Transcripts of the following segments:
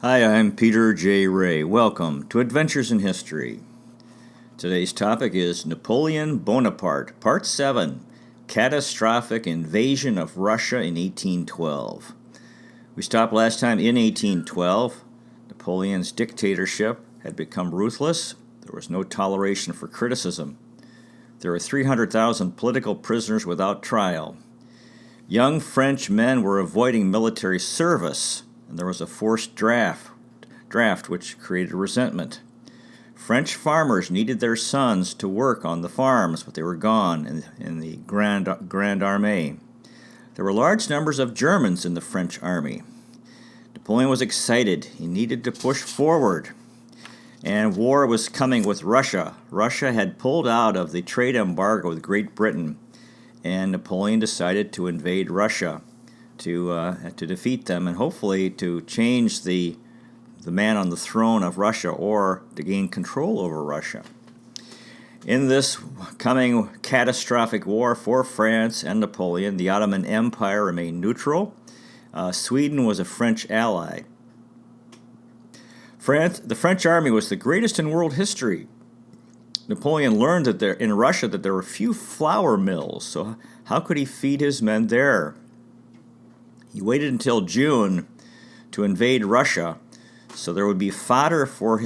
Hi, I'm Peter J. Ray. Welcome to Adventures in History. Today's topic is Napoleon Bonaparte, Part 7, Catastrophic Invasion of Russia in 1812. We stopped last time in 1812. Napoleon's dictatorship had become ruthless. There was no toleration for criticism. There were 300,000 political prisoners without trial. Young French men were avoiding military service, and there was a forced draft which created resentment. French farmers needed their sons to work on the farms, but they were gone in the Grande Armée. There were large numbers of Germans in the French army. Napoleon was excited. He needed to push forward. And war was coming with Russia. Russia had pulled out of the trade embargo with Great Britain, and Napoleon decided to invade Russia to defeat them and hopefully to change the man on the throne of Russia or to gain control over Russia. In this coming catastrophic war for France and Napoleon, the Ottoman Empire remained neutral. Sweden was a French ally. The French army was the greatest in world history. Napoleon learned that in Russia that there were few flour mills, so how could he feed his men there? He waited until June to invade Russia, so there would be fodder for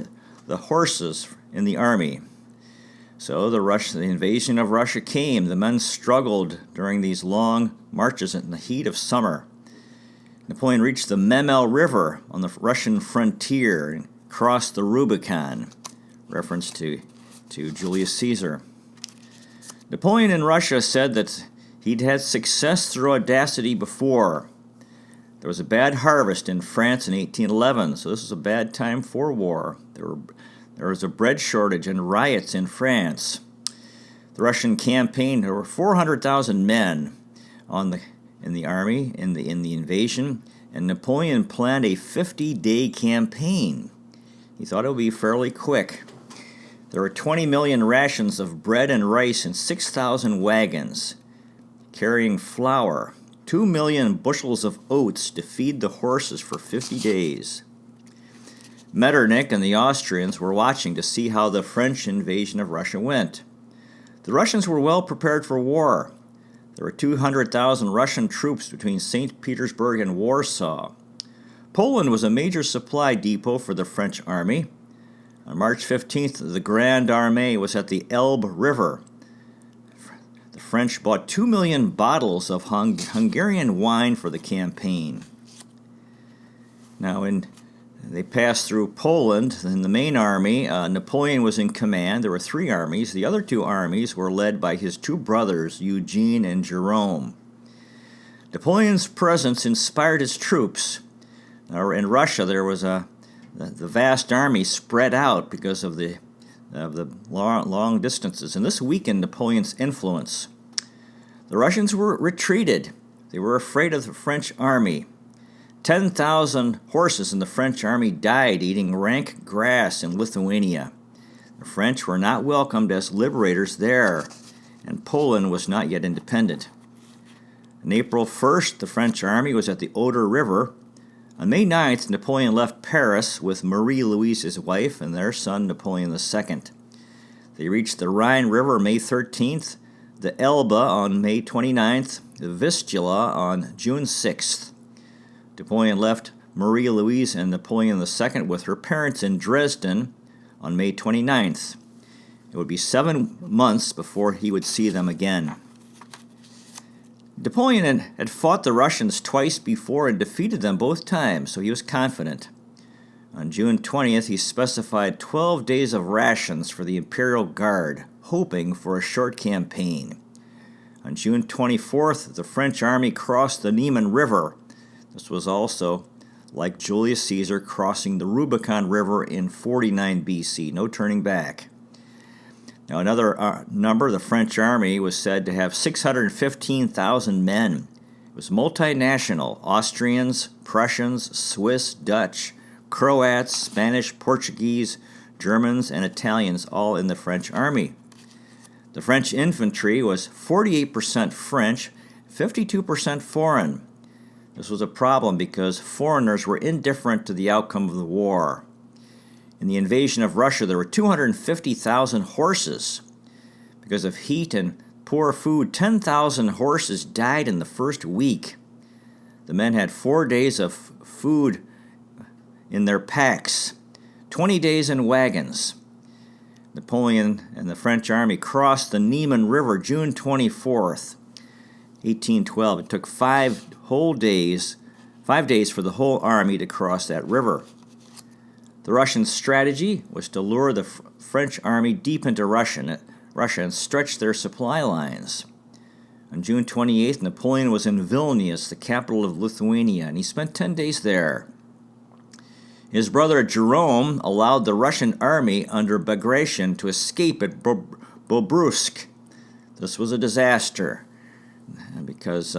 the horses in the army. So the invasion of Russia came. The men struggled during these long marches in the heat of summer. Napoleon reached the Memel River on the Russian frontier and crossed the Rubicon, reference to Julius Caesar. Napoleon in Russia said that he'd had success through audacity before. There was a bad harvest in France in 1811, so this was a bad time for war. There was a bread shortage and riots in France. The Russian campaign, there were 400,000 men in the army in the invasion, and Napoleon planned a 50-day campaign. He thought it would be fairly quick. There were 20 million rations of bread and rice in 6,000 wagons carrying flour. 2 million bushels of oats to feed the horses for 50 days. Metternich and the Austrians were watching to see how the French invasion of Russia went. The Russians were well prepared for war. There were 200,000 Russian troops between St. Petersburg and Warsaw. Poland was a major supply depot for the French army. On March 15th, the Grande Armée was at the Elbe River. The French bought 2 million bottles of Hungarian wine for the campaign. Now, they passed through Poland in the main army. Napoleon was in command. There were 3 armies. The other 2 armies were led by his 2 brothers, Eugene and Jerome. Napoleon's presence inspired his troops. Now, in Russia, there was the vast army spread out because of the long distances, and this weakened Napoleon's influence. The Russians were retreated. They were afraid of the French army. 10,000 horses in the French army died eating rank grass in Lithuania. The French were not welcomed as liberators there, and Poland was not yet independent. On April 1st, the French army was at the Oder River. On May 9th, Napoleon left Paris with Marie-Louise, his wife, and their son, Napoleon II. They reached the Rhine River May 13th, the Elbe on May 29th, the Vistula on June 6th. Napoleon left Marie-Louise and Napoleon II with her parents in Dresden on May 29th. It would be 7 months before he would see them again. Napoleon had fought the Russians twice before and defeated them both times, so he was confident. On June 20th, he specified 12 days of rations for the Imperial Guard, hoping for a short campaign. On June 24th, the French army crossed the Niemen River. This was also like Julius Caesar crossing the Rubicon River in 49 BC, no turning back. Now, another number, the French army was said to have 615,000 men. It was multinational: Austrians, Prussians, Swiss, Dutch, Croats, Spanish, Portuguese, Germans, and Italians, all in the French army. The French infantry was 48% French, 52% foreign. This was a problem because foreigners were indifferent to the outcome of the war. In the invasion of Russia, there were 250,000 horses. Because of heat and poor food, 10,000 horses died in the first week. The men had 4 days of food in their packs, 20 days in wagons. Napoleon and the French army crossed the Niemen River June 24th, 1812. It took 5 days for the whole army to cross that river. The Russian strategy was to lure the French army deep into Russia and stretch their supply lines. On June 28th, Napoleon was in Vilnius, the capital of Lithuania, and he spent 10 days there. His brother Jerome allowed the Russian army under Bagration to escape at Bobruisk. This was a disaster because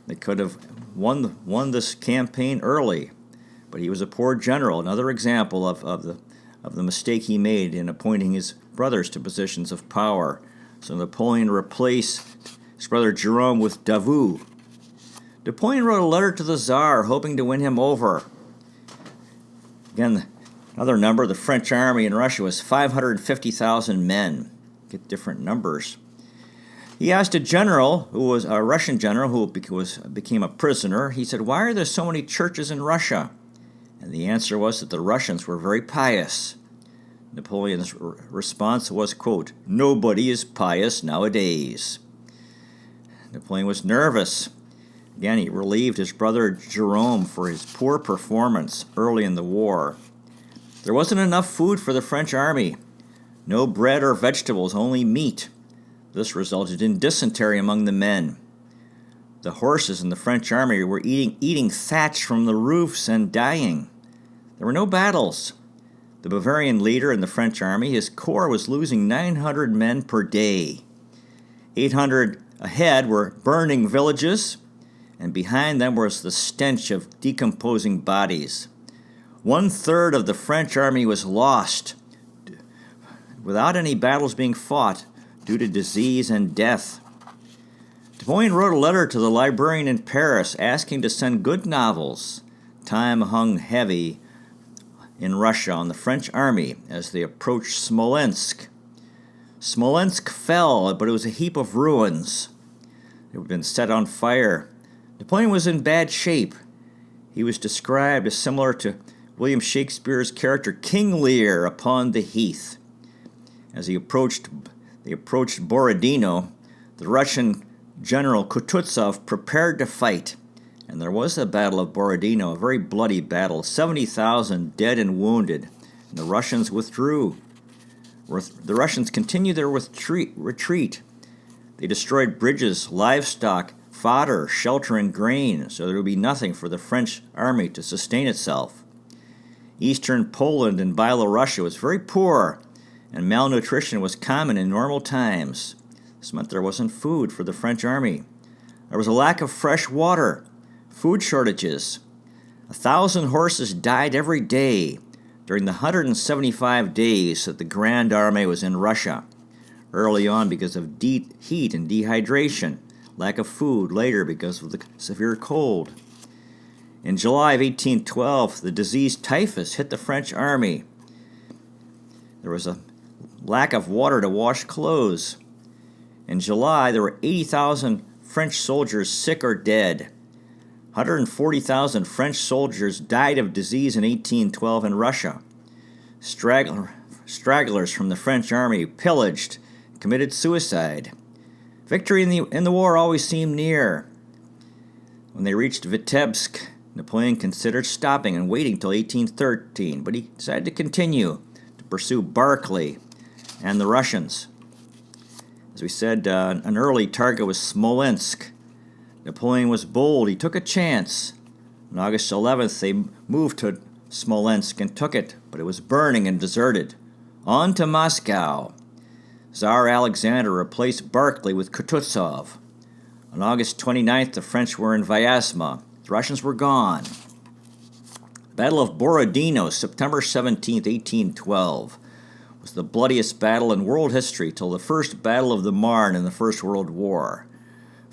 they could have won this campaign early, but he was a poor general. Another example of the mistake he made in appointing his brothers to positions of power. So Napoleon replaced his brother Jerome with Davout. Napoleon wrote a letter to the Tsar hoping to win him over. Again, another number, the French army in Russia was 550,000 men. Get different numbers. He asked a general, who was a Russian general who became a prisoner, he said, "Why are there so many churches in Russia?" And the answer was that the Russians were very pious. Napoleon's response was, quote, "Nobody is pious nowadays." Napoleon was nervous. Again, he relieved his brother Jerome for his poor performance early in the war. There wasn't enough food for the French army. No bread or vegetables, only meat. This resulted in dysentery among the men. The horses in the French army were eating thatch from the roofs and dying. There were no battles. The Bavarian leader in the French army, his corps was losing 900 men per day. 800 ahead were burning villages, and behind them was the stench of decomposing bodies. 1/3 of the French army was lost without any battles being fought due to disease and death. Napoleon wrote a letter to the librarian in Paris asking to send good novels. Time hung heavy in Russia on the French army as they approached Smolensk. Smolensk fell, but it was a heap of ruins. It had been set on fire. Napoleon was in bad shape. He was described as similar to William Shakespeare's character King Lear upon the heath. As they approached Borodino, the Russian general Kutuzov prepared to fight. And there was the Battle of Borodino, a very bloody battle, 70,000 dead and wounded, and the Russians withdrew. The Russians continued their retreat. They destroyed bridges, livestock, fodder, shelter, and grain, so there would be nothing for the French army to sustain itself. Eastern Poland and Byelorussia was very poor, and malnutrition was common in normal times. This meant there wasn't food for the French army. There was a lack of fresh water, food shortages. 1,000 horses died every day during the 175 days that the Grand Army was in Russia. Early on because of heat and dehydration, lack of food, later because of the severe cold. In July of 1812, the disease typhus hit the French army. There was a lack of water to wash clothes. In July, there were 80,000 French soldiers sick or dead. 140,000 French soldiers died of disease in 1812 in Russia. Stragglers from the French army pillaged, committed suicide. Victory in the war always seemed near. When they reached Vitebsk, Napoleon considered stopping and waiting till 1813, but he decided to continue to pursue Barclay and the Russians. As we said, an early target was Smolensk. Napoleon was bold. He took a chance. On August 11th, they moved to Smolensk and took it, but it was burning and deserted. On to Moscow. Tsar Alexander replaced Barclay with Kutuzov. On August 29th, the French were in Vyazma. The Russians were gone. Battle of Borodino, September 17th, 1812, was the bloodiest battle in world history till the First Battle of the Marne in the First World War.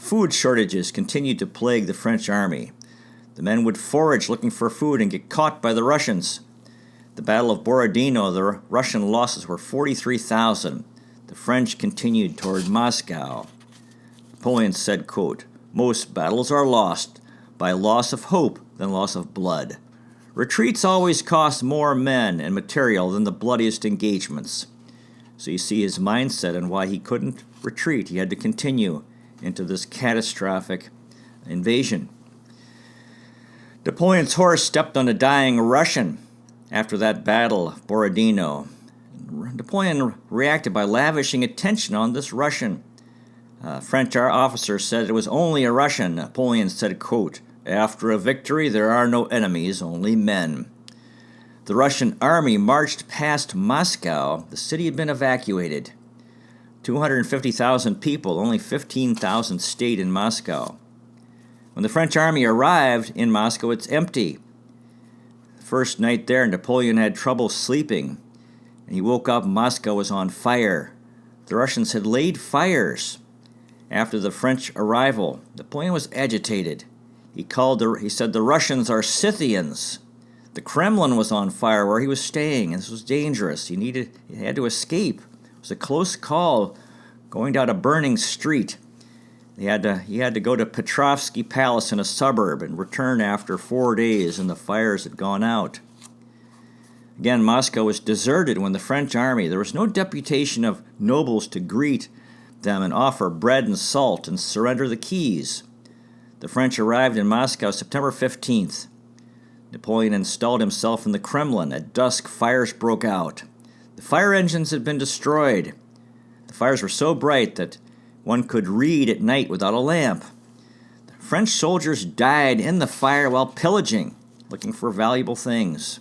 Food shortages continued to plague the French army. The men would forage looking for food and get caught by the Russians. The Battle of Borodino, the Russian losses were 43,000. The French continued toward Moscow. Napoleon said, quote, "Most battles are lost by loss of hope than loss of blood. Retreats always cost more men and material than the bloodiest engagements." So you see his mindset and why he couldn't retreat. He had to continue into this catastrophic invasion. Napoleon's horse stepped on a dying Russian after that battle of Borodino. Napoleon reacted by lavishing attention on this Russian. French officer said it was only a Russian. Napoleon said, quote, "After a victory, there are no enemies, only men." The Russian army marched past Moscow. The city had been evacuated. 250,000 people, only 15,000 stayed in Moscow. When the French army arrived in Moscow, it's empty. The first night there, Napoleon had trouble sleeping, and he woke up, Moscow was on fire. The Russians had laid fires. After the French arrival, Napoleon was agitated. He said the Russians are Scythians. The Kremlin was on fire where he was staying, and this was dangerous. He had to escape. It was a close call, going down a burning street. He had to go to Petrovsky Palace in a suburb and return after 4 days, and the fires had gone out. Again, Moscow was deserted when the French army, there was no deputation of nobles to greet them and offer bread and salt and surrender the keys. The French arrived in Moscow September 15th. Napoleon installed himself in the Kremlin. At dusk, fires broke out. The fire engines had been destroyed. The fires were so bright that one could read at night without a lamp. The French soldiers died in the fire while pillaging, looking for valuable things.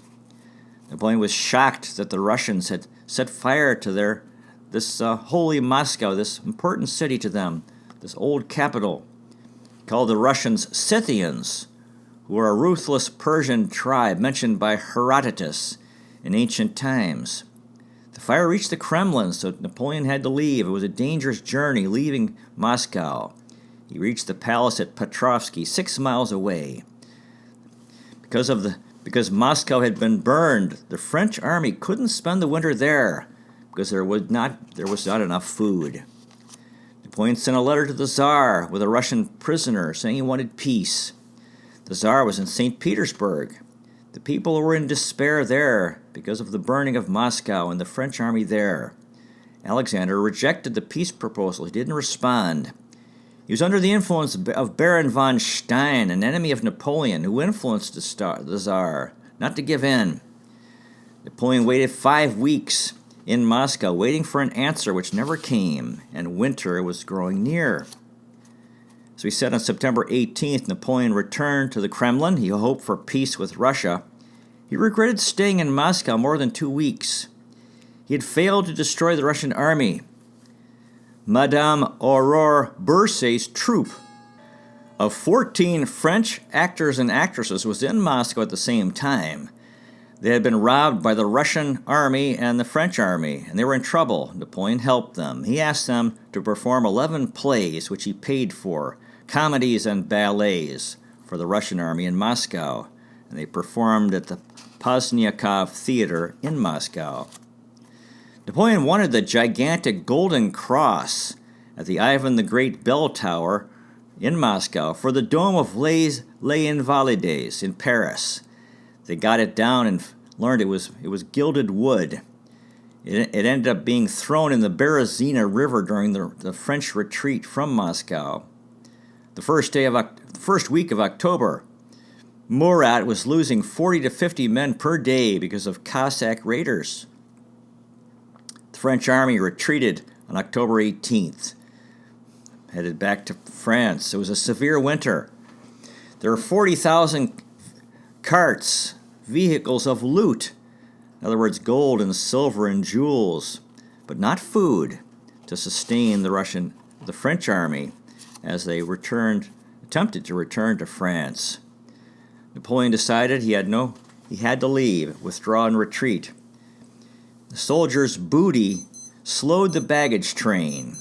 Napoleon was shocked that the Russians had set fire to this holy Moscow, this important city to them, this old capital. He called the Russians Scythians, who were a ruthless Persian tribe mentioned by Herodotus in ancient times. The fire reached the Kremlin, so Napoleon had to leave. It was a dangerous journey leaving Moscow. He reached the palace at Petrovsky, 6 miles away. Because Moscow had been burned, the French army couldn't spend the winter there because there was not enough food. Napoleon sent a letter to the Tsar with a Russian prisoner saying he wanted peace. The Tsar was in St. Petersburg. The people were in despair there because of the burning of Moscow and the French army there. Alexander rejected the peace proposal. He didn't respond. He was under the influence of Baron von Stein, an enemy of Napoleon, who influenced the Tsar not to give in. Napoleon waited 5 weeks in Moscow, waiting for an answer which never came, and winter was growing near. So he said on September 18th, Napoleon returned to the Kremlin. He hoped for peace with Russia. He regretted staying in Moscow more than 2 weeks. He had failed to destroy the Russian army. Madame Aurore Bercy's troupe of 14 French actors and actresses was in Moscow at the same time. They had been robbed by the Russian army and the French army, and they were in trouble. Napoleon helped them. He asked them to perform 11 plays, which he paid for, comedies and ballets for the Russian army in Moscow, and they performed at the Poznyakov Theater in Moscow. Napoleon wanted the gigantic golden cross at the Ivan the Great bell tower in Moscow for the Dome of Les Invalides in Paris. They got it down and learned it was gilded wood. It ended up being thrown in the Berezina River during the French retreat from Moscow. The first week of October, Murat was losing 40 to 50 men per day because of Cossack raiders. The French army retreated on October 18th, headed back to France. It was a severe winter. There were 40,000 carts, vehicles of loot, in other words, gold and silver and jewels, but not food, to sustain the French army as they attempted to return to France. Napoleon decided he had to leave, withdraw and retreat. The soldiers' booty slowed the baggage train.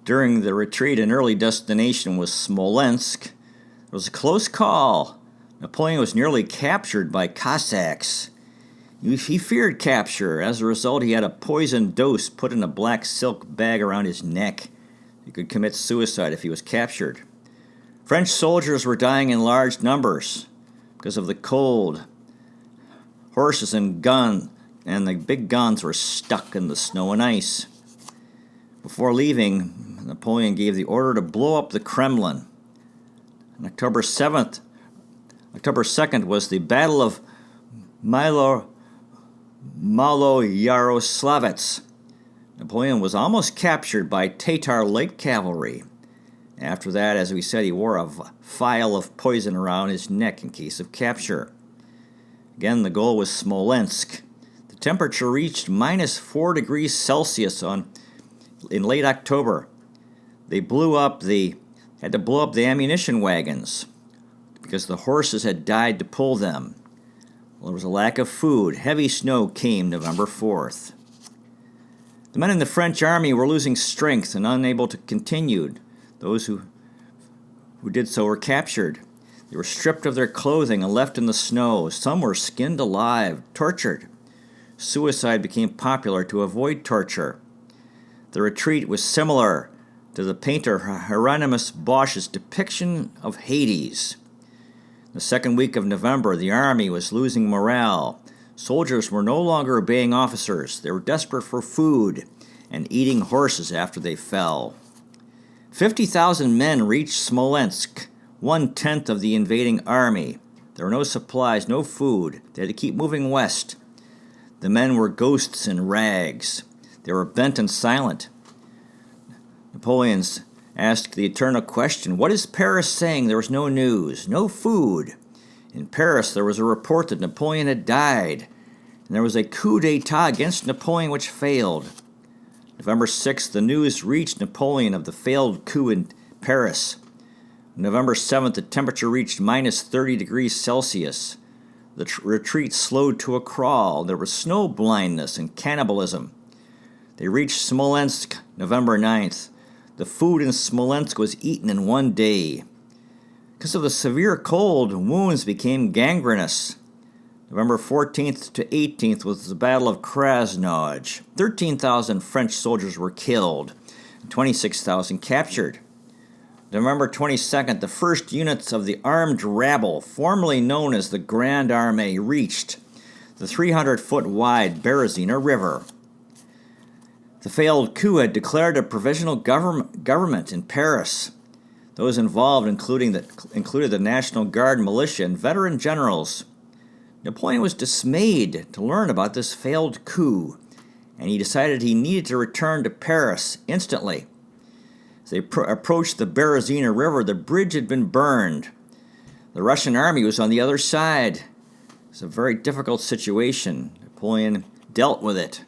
During the retreat, an early destination was Smolensk. It was a close call. Napoleon was nearly captured by Cossacks. He feared capture. As a result, he had a poison dose put in a black silk bag around his neck. He could commit suicide if he was captured. French soldiers were dying in large numbers because of the cold. Horses and the big guns were stuck in the snow and ice. Before leaving, Napoleon gave the order to blow up the Kremlin. On October 2nd was the Battle of Maloyaroslavets. Napoleon was almost captured by Tatar light cavalry. After that, as we said, he wore a vial of poison around his neck in case of capture. Again, the goal was Smolensk. The temperature reached minus 4 degrees Celsius in late October. They had to blow up the ammunition wagons because the horses had died to pull them. Well, there was a lack of food. Heavy snow came November 4th. The men in the French army were losing strength and unable to continue. Those who did so were captured. They were stripped of their clothing and left in the snow. Some were skinned alive, tortured. Suicide became popular to avoid torture. The retreat was similar to the painter Hieronymus Bosch's depiction of Hades. The second week of November, the army was losing morale. Soldiers were no longer obeying officers. They were desperate for food and eating horses after they fell. 50,000 men reached Smolensk, 1/10 of the invading army. There were no supplies, no food. They had to keep moving west. The men were ghosts in rags. They were bent and silent. Napoleon asked the eternal question, what is Paris saying? There was no news, no food. In Paris, there was a report that Napoleon had died, and there was a coup d'etat against Napoleon which failed. November 6th, the news reached Napoleon of the failed coup in Paris. November 7th, the temperature reached minus 30 degrees Celsius. The retreat slowed to a crawl. There was snow blindness and cannibalism. They reached Smolensk November 9th. The food in Smolensk was eaten in one day. Because of the severe cold, wounds became gangrenous. November 14th to 18th was the Battle of Krasnodar. 13,000 French soldiers were killed, and 26,000 captured. November 22nd, the first units of the armed rabble, formerly known as the Grande Armée, reached the 300-foot-wide Berezina River. The failed coup had declared a provisional government in Paris. Those involved included the National Guard militia and veteran generals. Napoleon was dismayed to learn about this failed coup, and he decided he needed to return to Paris instantly. As they approached the Berezina River, the bridge had been burned. The Russian army was on the other side. It was a very difficult situation. Napoleon dealt with it.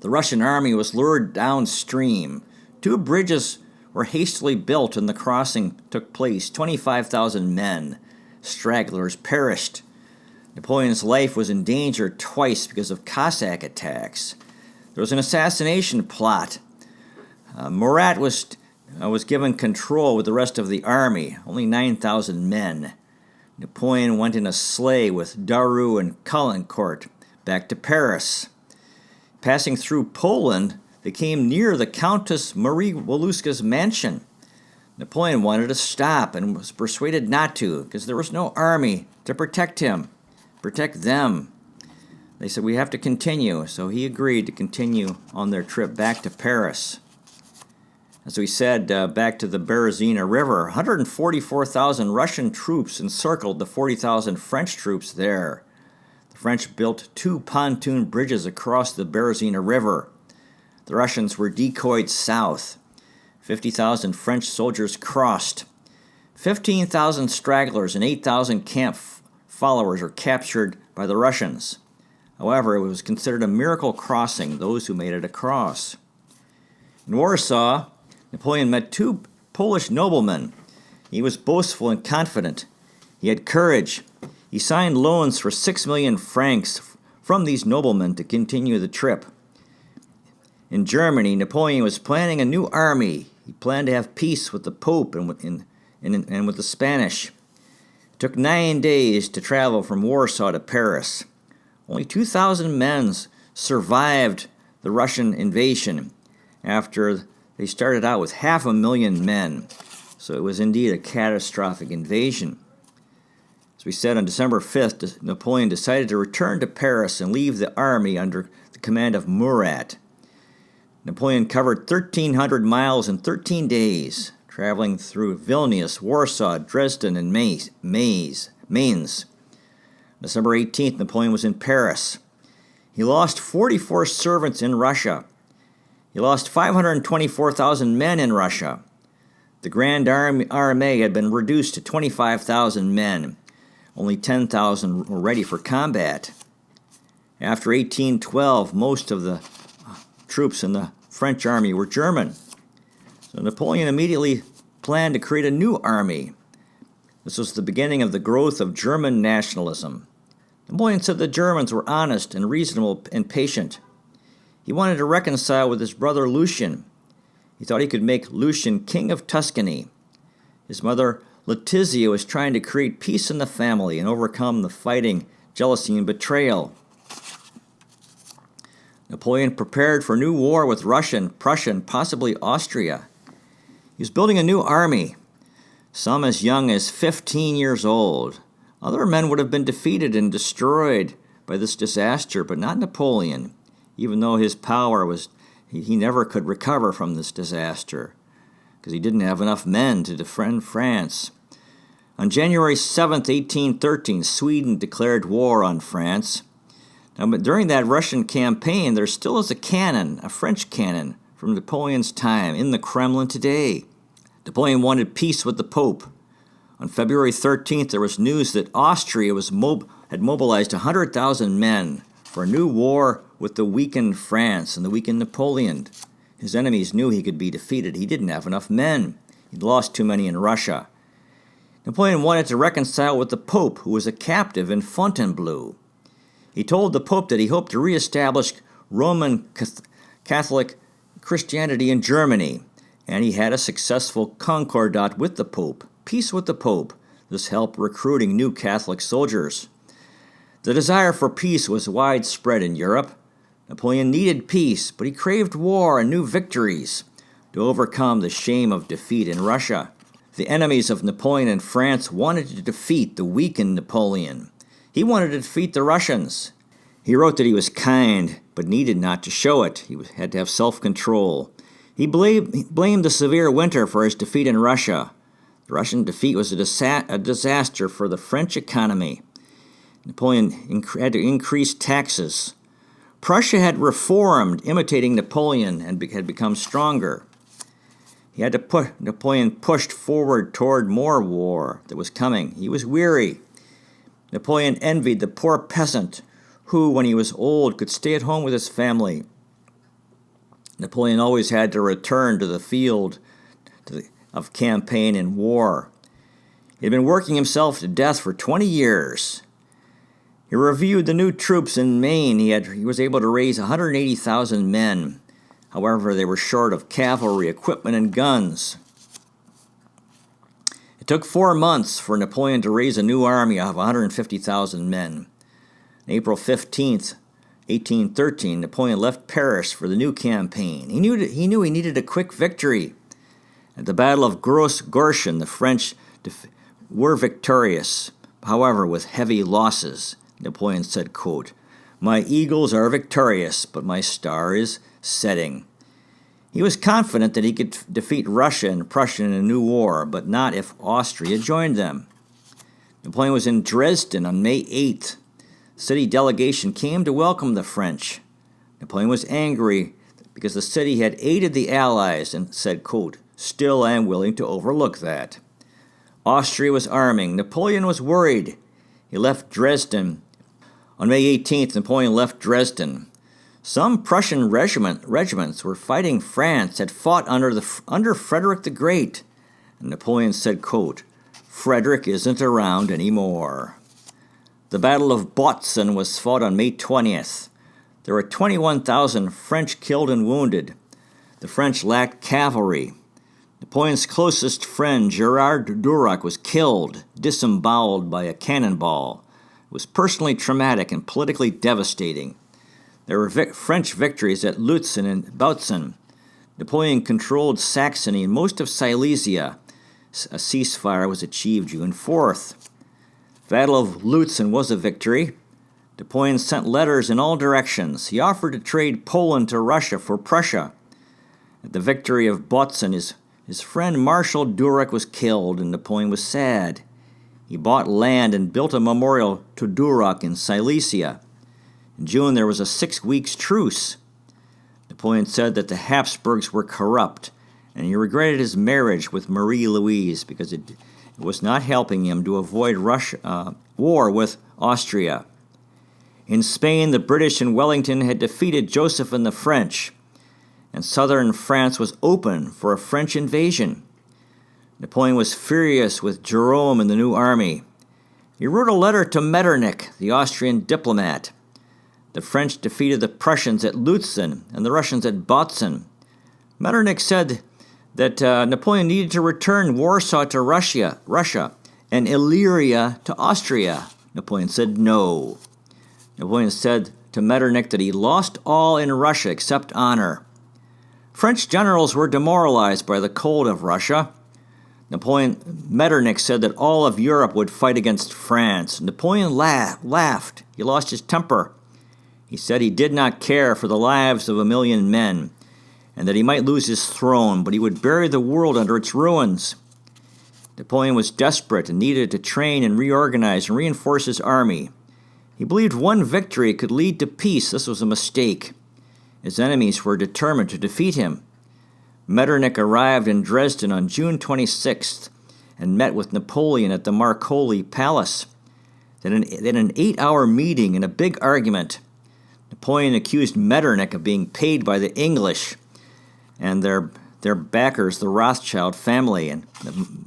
The Russian army was lured downstream. 2 bridges were hastily built and the crossing took place. 25,000 men, stragglers, perished. Napoleon's life was in danger twice because of Cossack attacks. There was an assassination plot. Murat was given control with the rest of the army, only 9,000 men. Napoleon went in a sleigh with Daru and Caulaincourt back to Paris. Passing through Poland, they came near the Countess Marie Woluska's mansion. Napoleon wanted to stop and was persuaded not to because there was no army to protect them. They said, we have to continue, so he agreed to continue on their trip back to Paris. As we said, back to the Berezina River, 144,000 Russian troops encircled the 40,000 French troops there. The French built 2 pontoon bridges across the Berezina River. The Russians were decoyed south. 50,000 French soldiers crossed. 15,000 stragglers and 8,000 camp followers were captured by the Russians. However, it was considered a miracle crossing, those who made it across. In Warsaw, Napoleon met 2 Polish noblemen. He was boastful and confident. He had courage. He signed loans for 6 million francs from these noblemen to continue the trip. In Germany, Napoleon was planning a new army. He planned to have peace with the Pope and with the Spanish. It took 9 days to travel from Warsaw to Paris. Only 2,000 men survived the Russian invasion after they started out with 500,000 men. So it was indeed a catastrophic invasion. As we said, on December 5th, Napoleon decided to return to Paris and leave the army under the command of Murat. Napoleon covered 1,300 miles in 13 days, traveling through Vilnius, Warsaw, Dresden, and Mainz. December 18th, Napoleon was in Paris. He lost 44 servants in Russia. He lost 524,000 men in Russia. The Grand Armée had been reduced to 25,000 men. Only 10,000 were ready for combat. After 1812, most of the troops in the French army were German. So Napoleon immediately planned to create a new army. This was the beginning of the growth of German nationalism. Napoleon said the Germans were honest and reasonable and patient. He wanted to reconcile with his brother Lucian. He thought he could make Lucian king of Tuscany. His mother Letizia was trying to create peace in the family and overcome the fighting, jealousy, and betrayal. Napoleon prepared for a new war with Russia, Prussia, and possibly Austria. He was building a new army, some as young as 15 years old. Other men would have been defeated and destroyed by this disaster, but not Napoleon, even though his power was, he never could recover from this disaster because he didn't have enough men to defend France. On January 7th, 1813, Sweden declared war on France. Now, but during that Russian campaign, there still is a cannon, a French cannon, from Napoleon's time in the Kremlin today. Napoleon wanted peace with the Pope. On February 13th, there was news that Austria had mobilized 100,000 men for a new war with the weakened France and the weakened Napoleon. His enemies knew he could be defeated. He didn't have enough men. He'd lost too many in Russia. Napoleon wanted to reconcile with the Pope, who was a captive in Fontainebleau. He told the Pope that he hoped to reestablish Roman Catholic Christianity in Germany, and he had a successful concordat with the Pope, peace with the Pope. This helped recruiting new Catholic soldiers. The desire for peace was widespread in Europe. Napoleon needed peace, but he craved war and new victories to overcome the shame of defeat in Russia. The enemies of Napoleon in France wanted to defeat the weakened Napoleon. He wanted to defeat the Russians. He wrote that he was kind, but needed not to show it. He had to have self-control. He blamed the severe winter for his defeat in Russia. The Russian defeat was a disaster for the French economy. Napoleon had to increase taxes. Prussia had reformed, imitating Napoleon, and had become stronger. Napoleon pushed forward toward more war that was coming. He was weary. Napoleon envied the poor peasant who, when he was old, could stay at home with his family. Napoleon always had to return to the field of campaign and war. He had been working himself to death for 20 years. He reviewed the new troops in Maine. He was able to raise 180,000 men. However, they were short of cavalry, equipment, and guns. It took 4 months for Napoleon to raise a new army of 150,000 men. On April 15th, 1813, Napoleon left Paris for the new campaign. He knew he needed a quick victory. At the Battle of Gros-Gorschen, the French were victorious, however, with heavy losses. Napoleon said, quote, "My eagles are victorious, but my star is setting." He was confident that he could defeat Russia and Prussia in a new war, but not if Austria joined them. Napoleon was in Dresden on May 8th. The city delegation came to welcome the French. Napoleon was angry because the city had aided the Allies and said, quote, "Still I am willing to overlook that." Austria was arming. Napoleon was worried. He left Dresden. On May 18th, Napoleon left Dresden. Some Prussian regiments were fighting France, had fought under Frederick the Great. And Napoleon said, quote, "Frederick isn't around anymore." The Battle of Bautzen was fought on May 20th. There were 21,000 French killed and wounded. The French lacked cavalry. Napoleon's closest friend, Gerard Durac, was killed, disemboweled by a cannonball. It was personally traumatic and politically devastating. There were French victories at Lutzen and Bautzen. Napoleon controlled Saxony and most of Silesia. A ceasefire was achieved June 4th. The Battle of Lutzen was a victory. Napoleon sent letters in all directions. He offered to trade Poland to Russia for Prussia. At the victory of Bautzen, his friend Marshal Durac was killed, and Napoleon was sad. He bought land and built a memorial to Durac in Silesia. In June, there was a 6 weeks truce. Napoleon said that the Habsburgs were corrupt, and he regretted his marriage with Marie-Louise because it was not helping him to avoid war with Austria. In Spain, the British in Wellington had defeated Joseph and the French, and southern France was open for a French invasion. Napoleon was furious with Jerome and the new army. He wrote a letter to Metternich, the Austrian diplomat. The French defeated the Prussians at Lutzen and the Russians at Bautzen. Metternich said that Napoleon needed to return Warsaw to Russia and Illyria to Austria. Napoleon said no. Napoleon said to Metternich that he lost all in Russia except honor. French generals were demoralized by the cold of Russia. Metternich said that all of Europe would fight against France. Napoleon laughed. He lost his temper. He said he did not care for the lives of 1 million men, and that he might lose his throne, but he would bury the world under its ruins. Napoleon was desperate and needed to train and reorganize and reinforce his army. He believed one victory could lead to peace. This was a mistake. His enemies were determined to defeat him. Metternich arrived in Dresden on June 26th and met with Napoleon at the Marcoli Palace. Then an 8-hour meeting and a big argument. Napoleon accused Metternich of being paid by the English and their backers, the Rothschild family, and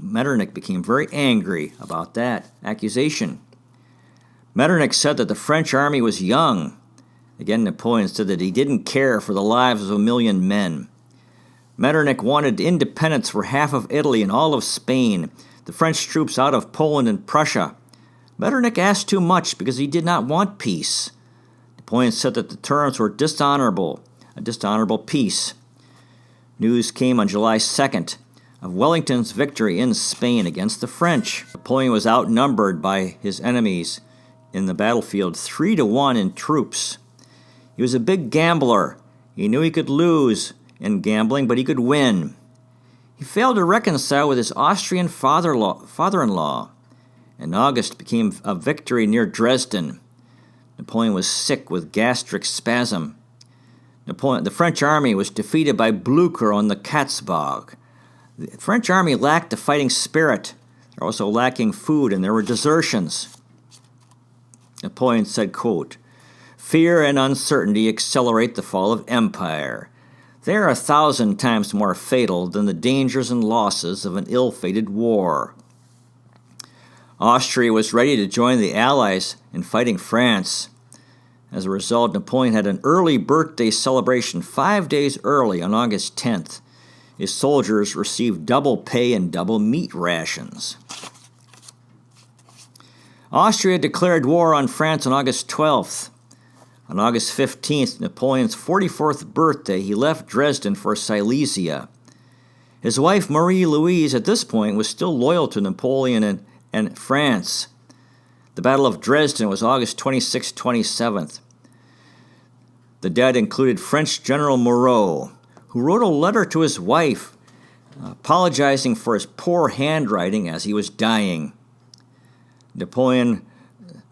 Metternich became very angry about that accusation. Metternich said that the French army was young. Again, Napoleon said that he didn't care for the lives of 1 million men. Metternich wanted independence for half of Italy and all of Spain, the French troops out of Poland and Prussia. Metternich asked too much because he did not want peace. Napoleon said that the terms were a dishonorable peace. News came on July 2nd of Wellington's victory in Spain against the French. Napoleon was outnumbered by his enemies in the battlefield 3-1 in troops. He was a big gambler. He knew he could lose in gambling, but he could win. He failed to reconcile with his Austrian father-in-law. And August became a victory near Dresden. Napoleon was sick with gastric spasm. The French army was defeated by Blücher on the Katzbach. The French army lacked the fighting spirit. They were also lacking food, and there were desertions. Napoleon said, quote, "Fear and uncertainty accelerate the fall of empire. They are 1,000 times more fatal than the dangers and losses of an ill-fated war." Austria was ready to join the Allies in fighting France. As a result, Napoleon had an early birthday celebration 5 days early on August 10th. His soldiers received double pay and double meat rations. Austria declared war on France on August 12th. On August 15th, Napoleon's 44th birthday, he left Dresden for Silesia. His wife Marie-Louise at this point was still loyal to Napoleon and France. The Battle of Dresden was August 26-27th. The dead included French General Moreau, who wrote a letter to his wife apologizing for his poor handwriting as he was dying. Napoleon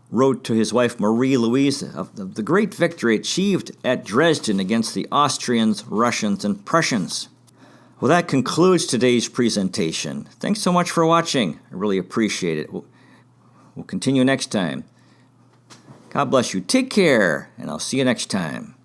wrote to his wife Marie-Louise of the great victory achieved at Dresden against the Austrians, Russians, and Prussians. Well, that concludes today's presentation. Thanks so much for watching. I really appreciate it. We'll continue next time. God bless you. Take care, and I'll see you next time.